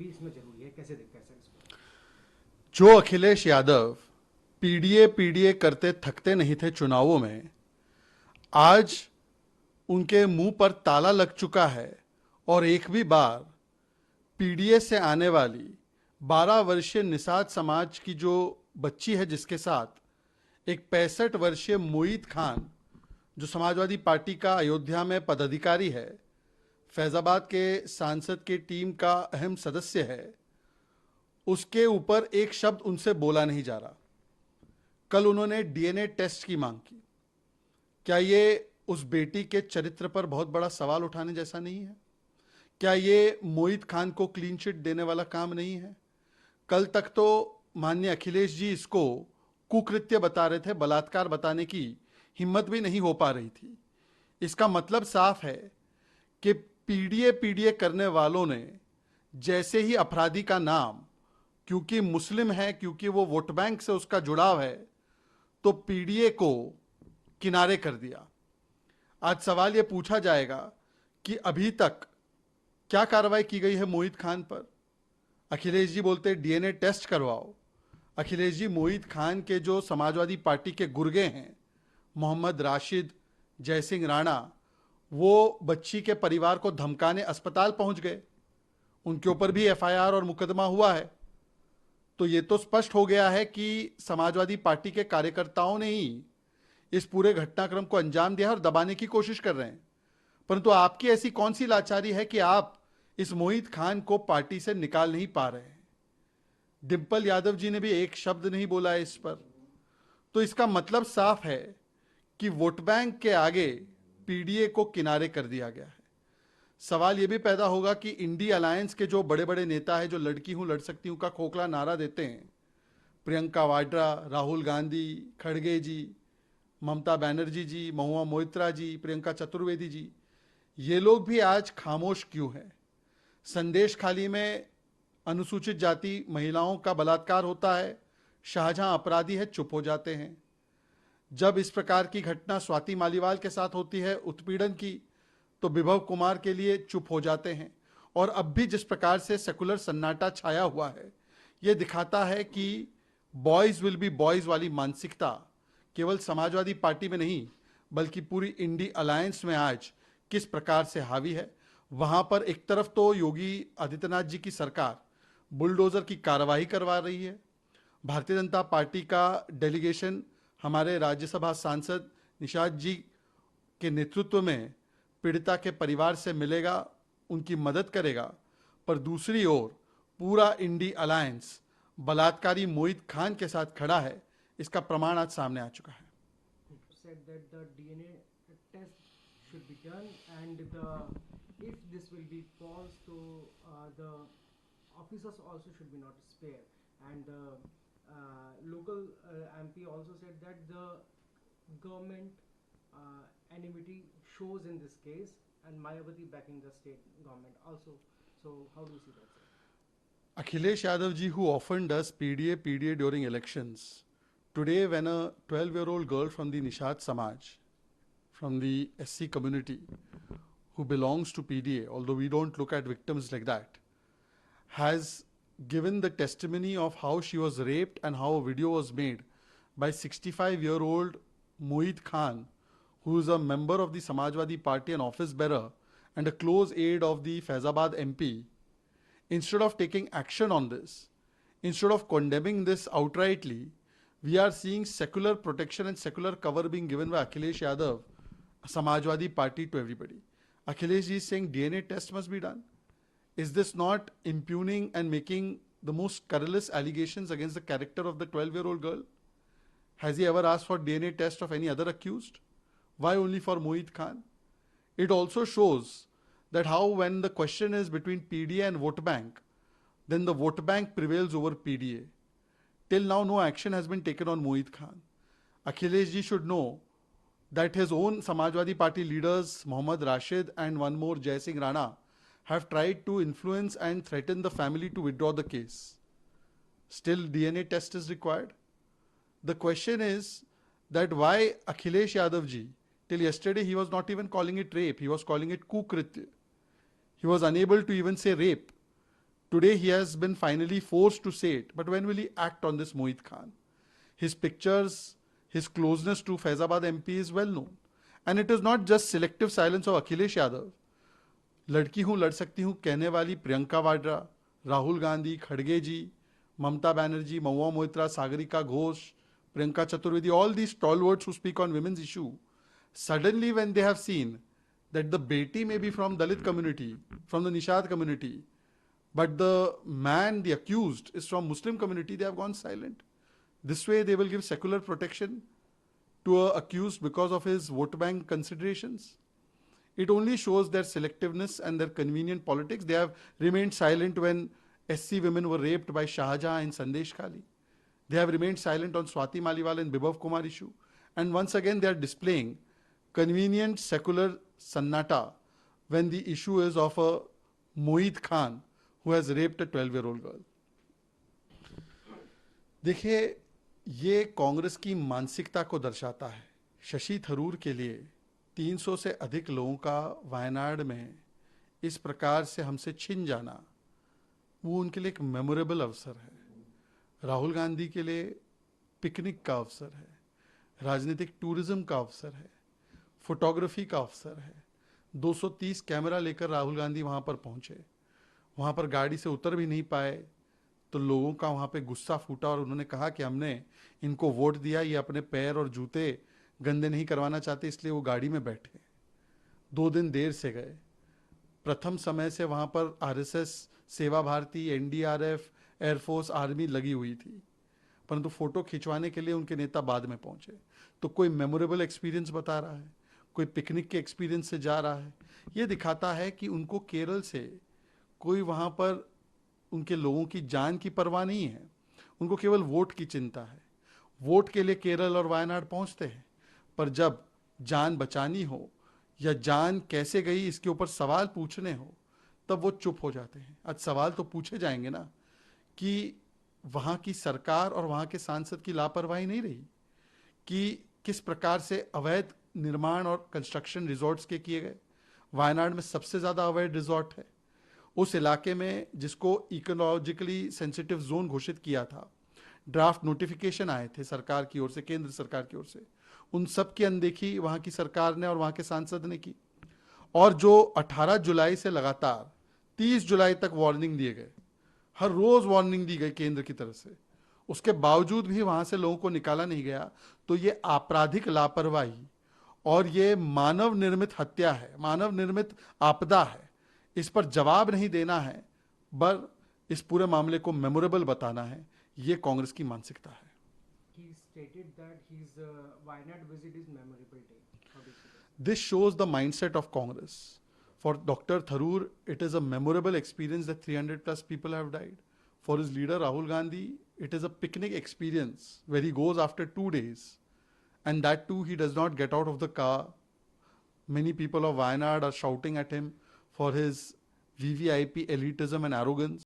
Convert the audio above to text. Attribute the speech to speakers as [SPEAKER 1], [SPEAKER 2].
[SPEAKER 1] भी इसमें जरूरी है, कैसे देखते हैं सर इसको?
[SPEAKER 2] जो अखिलेश यादव पीडीए पीडीए करते थकते नहीं थे चुनावों में, आज उनके मुंह पर ताला लग चुका है और एक भी बार पीडीए से आने वाली 12 वर्षीय निषाद समाज की जो बच्ची है, जिसके साथ एक 65 वर्षीय मोईद खान, जो समाजवादी पार्टी का अयोध्या में पदाधिकारी है, फैजाबाद के सांसद की टीम का अहम सदस्य है, उसके ऊपर एक शब्द उनसे बोला नहीं जा रहा। कल उन्होंने डीएनए टेस्ट की मांग की। क्या ये उस बेटी के चरित्र पर बहुत बड़ा सवाल उठाने जैसा नहीं है? क्या ये मोईद खान को क्लीन चिट देने वाला काम नहीं है? कल तक तो माननीय अखिलेश जी इसको कुकृत्य बता रहे थे, बलात्कार बताने की हिम्मत भी नहीं हो पा रही थी। इसका मतलब साफ है कि पीडीए पीडीए करने वालों ने जैसे ही अपराधी का नाम, क्योंकि मुस्लिम है, क्योंकि वो वोट बैंक से उसका जुड़ाव है, तो पीडीए को किनारे कर दिया। आज सवाल यह पूछा जाएगा कि अभी तक क्या कार्रवाई की गई है मोईद खान पर। अखिलेश जी बोलते डीएनए टेस्ट करवाओ। अखिलेश जी, मोईद खान के जो समाजवादी पार्टी के गुर्गे हैं, मोहम्मद राशिद, जयसिंह राणा, वो बच्ची के परिवार को धमकाने अस्पताल पहुंच गए। उनके ऊपर भी एफआईआर और मुकदमा हुआ है। तो ये तो स्पष्ट हो गया है कि समाजवादी पार्टी के कार्यकर्ताओं ने ही इस पूरे घटनाक्रम को अंजाम दिया और दबाने की कोशिश कर रहे हैं। परंतु आपकी ऐसी कौन सी लाचारी है कि आप इस मोईद खान को पार्टी से निकाल नहीं पा रहे हैं? डिम्पल यादव जी ने भी एक शब्द नहीं बोला है इस पर। तो इसका मतलब साफ है कि वोट बैंक के आगे पीडीए को किनारे कर दिया गया है। सवाल यह भी पैदा होगा कि इंडी अलायंस के जो बड़े बड़े नेता हैं, जो लड़की हूं लड़ सकती हूं का खोखला नारा देते हैं, प्रियंका वाड्रा, राहुल गांधी, खड़गे जी, ममता बनर्जी जी, महुआ मोइत्रा जी, प्रियंका चतुर्वेदी जी, ये लोग भी आज खामोश क्यों हैं? संदेश खाली में अनुसूचित जाति महिलाओं का बलात्कार होता है, शाहजहां अपराधी है, चुप हो जाते हैं। जब इस प्रकार की घटना स्वाति मालीवाल के साथ होती है उत्पीड़न की, तो विभव कुमार के लिए चुप हो जाते हैं। और अब भी जिस प्रकार से सेकुलर सन्नाटा छाया हुआ है, यह दिखाता है कि बॉयज विल बी बॉयज वाली मानसिकता केवल समाजवादी पार्टी में नहीं, बल्कि पूरी इंडी अलायंस में आज किस प्रकार से हावी है। वहां पर एक तरफ तो योगी आदित्यनाथ जी की सरकार बुलडोजर की कार्रवाई करवा रही है, भारतीय जनता पार्टी का डेलीगेशन हमारे राज्यसभा सांसद निषाद जी के नेतृत्व में पीड़िता के परिवार से मिलेगा, उनकी मदद करेगा, पर दूसरी ओर पूरा इंडी अलायंस बलात्कारी मोईद खान के साथ खड़ा है। इसका प्रमाण आज सामने आ चुका है।
[SPEAKER 1] Said that the DNA test should be done, and if this will be false, so the officers also should be not spared. And the local MP also said that the government enmity shows in this case, and Mayawati backing the state government also. So how do you see that, sir?
[SPEAKER 2] Akhilesh Yadav ji, who often does PDA during elections, today when a 12-year-old girl from the Nishad Samaj, from the SC community, who belongs to PDA, although we don't look at victims like that, has given the testimony of how she was raped and how a video was made by 65-year-old Moeed Khan, who is a member of the Samajwadi Party, an office bearer, and a close aide of the Faizabad MP. Instead of taking action on this, instead of condemning this outrightly, we are seeing secular protection and secular cover being given by Akhilesh Yadav, Samajwadi Party, to everybody. Akhilesh ji is saying DNA test must be done. Is this not impugning and making the most scurrilous allegations against the character of the 12-year-old girl? Has he ever asked for DNA test of any other accused? Why only for Moeed Khan? It also shows that how when the question is between PDA and vote bank, then the vote bank prevails over PDA. Till now, no action has been taken on Moeed Khan. Akhilesh ji should know that his own Samajwadi Party leaders, Mohammad Rashid and one more, Jai Singh Rana, have tried to influence and threaten the family to withdraw the case. Still, DNA test is required. The question is that why Akhilesh Yadav ji, till yesterday he was not even calling it rape, he was calling it kukritya. He was unable to even say rape. Today he has been finally forced to say it. But when will he act on this Mohit Khan? His pictures, his closeness to Faizabad MP is well known. And it is not just selective silence of Akhilesh Yadav. लड़की हूं लड़ सकती हूं कहने वाली प्रियंका वाड्रा, राहुल गांधी, खड़गे जी, Mamata Banerjee, Mahua Moitra, Sagarika Ghosh, Priyanka Chaturvedi, all these stalwarts who speak on women's issue, suddenly when they have seen that the beti may be from Dalit community, from the Nishad community, but the man, the accused, is from Muslim community, they have gone silent. This way they will give secular protection to a accused because of his vote bank considerations. It only shows their selectiveness and their convenient politics. They have remained silent when SC women were raped by Shahjahan in Sandesh Khali. They have remained silent on Swati Maliwal and Bibhav Kumar issue. And once again, they are displaying convenient secular sannata when the issue is of a Mohit Khan who has raped a 12-year-old girl. देखिए, ये कांग्रेस की मानसिकता को दर्शाता है. शशि थरूर के लिए 300 से अधिक लोगों का वायनाड में इस प्रकार से हमसे छिन जाना, वो उनके लिए एक मेमोरेबल अवसर है. राहुल गांधी के लिए पिकनिक का अवसर है, राजनीतिक टूरिज्म का अवसर है, फोटोग्राफी का अवसर है. 230 कैमरा लेकर राहुल गांधी वहाँ पर पहुँचे. वहाँ पर गाड़ी से उतर भी नहीं पाए तो लोगों का वहाँ पे गुस्सा फूटा और उन्होंने कहा कि हमने इनको वोट दिया, ये अपने पैर और जूते गंदे नहीं करवाना चाहते, इसलिए वो गाड़ी में बैठे. 2 दिन देर से गए. प्रथम समय से वहाँ पर आरएसएस, सेवा भारती, एनडीआरएफ, एयरफोर्स, आर्मी लगी हुई थी, परंतु फोटो खिंचवाने के लिए उनके नेता बाद में पहुंचे. तो कोई मेमोरेबल एक्सपीरियंस बता रहा है, कोई पिकनिक के एक्सपीरियंस से जा रहा है. ये दिखाता है कि उनको केरल से कोई वहाँ पर उनके लोगों की जान की परवाह नहीं है, उनको केवल वोट की चिंता है. वोट के लिए केरल और वायनाड पहुंचते हैं, पर जब जान बचानी हो या जान कैसे गई इसके ऊपर सवाल पूछने हो तब वो चुप हो जाते हैं. आज सवाल तो पूछे जाएंगे ना कि वहाँ की सरकार और वहाँ के सांसद की लापरवाही नहीं रही कि किस प्रकार से अवैध निर्माण और कंस्ट्रक्शन रिजॉर्ट्स के किए गए. वायनाड में सबसे ज़्यादा अवैध रिजॉर्ट है. उस इलाके में जिसको इकोलॉजिकली सेंसिटिव जोन घोषित किया था, ड्राफ्ट नोटिफिकेशन आए थे सरकार की ओर से, केंद्र सरकार की ओर से, उन सब की अनदेखी वहाँ की सरकार ने और वहाँ के सांसद ने की. और जो 18 जुलाई से लगातार 30 जुलाई तक वार्निंग दिए गए, हर रोज वार्निंग दी गई केंद्र की तरफ से, उसके बावजूद भी वहां से लोगों को निकाला नहीं गया. तो ये आपराधिक लापरवाही और ये मानव निर्मित हत्या है, मानव निर्मित आपदा है. इस पर जवाब नहीं देना है, पर इस पूरे मामले को मेमोरेबल बताना है. ये कांग्रेस की मानसिकता है.
[SPEAKER 1] He stated that his Wayanad visit is memorable day.
[SPEAKER 2] This shows the mindset of Congress. For Dr. Tharoor, it is a memorable experience that 300 plus people have died. For his leader Rahul Gandhi, it is a picnic experience where he goes after 2 days. And that too, he does not get out of the car. Many people of Wayanad are shouting at him for his VVIP elitism and arrogance.